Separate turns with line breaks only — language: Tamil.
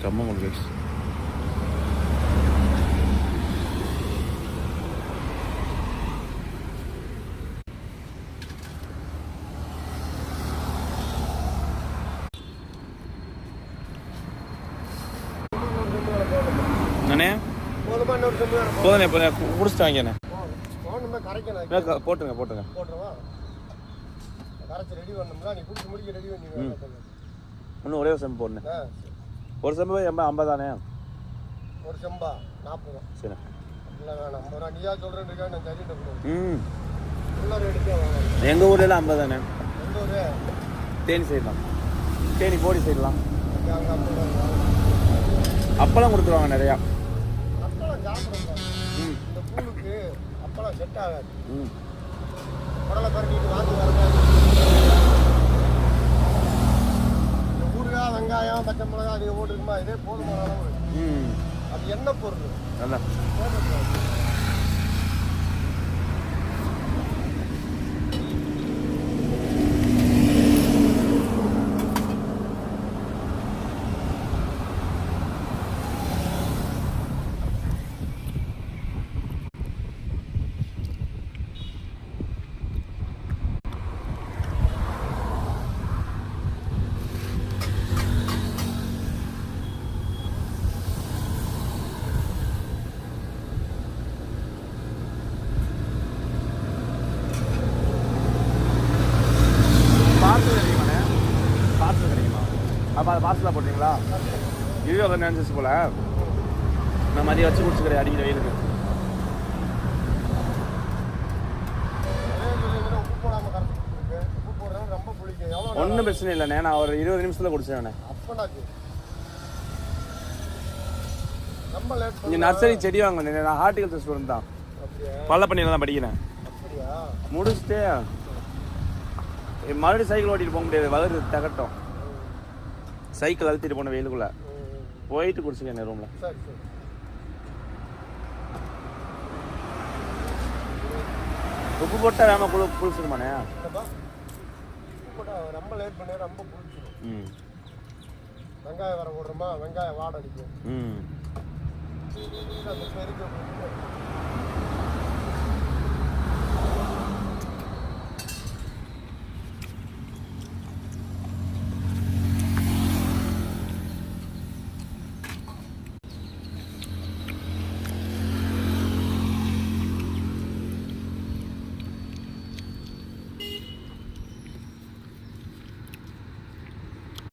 கம்ம கைஸ். அண்ணே போதுண்ணே குடிச்சிட்டு வாங்கிண்ணே. போட்டுருங்க போட்டுருங்க. இன்னும் ஒரே ஒரு செம்பு போடணும். ஒரு செம்பு 50 தானே?
ஒரு செம்பா 40.
சரி. எங்கள் ஊர்லாம் 50 தானே? தேனி சைடலாம், தேனி போடி சைடலாம் அப்பெல்லாம் கொடுத்துருவாங்க நிறையா.
அப்பெல்லாம் சாப்பிடுவாங்க. இந்த பூலுக்கு அப்பெல்லாம் செட் ஆகாது. உடலை பரட்டிட்டு வாங்கி வரணும். இந்த ஊறுகாய் வெங்காயம் பச்சை மிளகாய் அதிகம் போட்டுருக்குமா, இதே போதுமான அளவு. அது என்ன பொருள்
நல்லா அப்போ அதை பார்சலாக போட்டிங்களா? இதுவே ஒரு நினச்சிச்சு போல். நான் மதியம் வச்சு குடிச்சுக்கிறேன் அடிக்கிற வெயிலுக்கு. ஒன்றும் பிரச்சனை இல்லைண்ணே, நான் ஒரு 20 நிமிஷத்தில் குடிச்சேன். இங்கே நர்சரி செடி வாங்கினேன். நான் ஹார்டிகல்ச்சர் ஸ்டூடெண்ட் தான், பள்ளப்பண்ணியில் தான் படிக்கிறேன். முடிச்சுட்டு மறுபடியும் சைக்கிள் ஓட்டிகிட்டு போக முடியாது, வளருது தகட்டும். சைக்கிள் அழுத்திட்டு போன வெயிலுக்குள்ள போயிட்டு குடிச்சுக்கேன் ரூம்ல. உப்பு போட்டா வேமா புளிச்சிருமாண்ணே?
ரொம்ப லேட் பண்ணி ரொம்ப புளிச்சிடும். வெங்காயம் வர போடுறோமா, வெங்காயம் வாடை அடிக்கும்.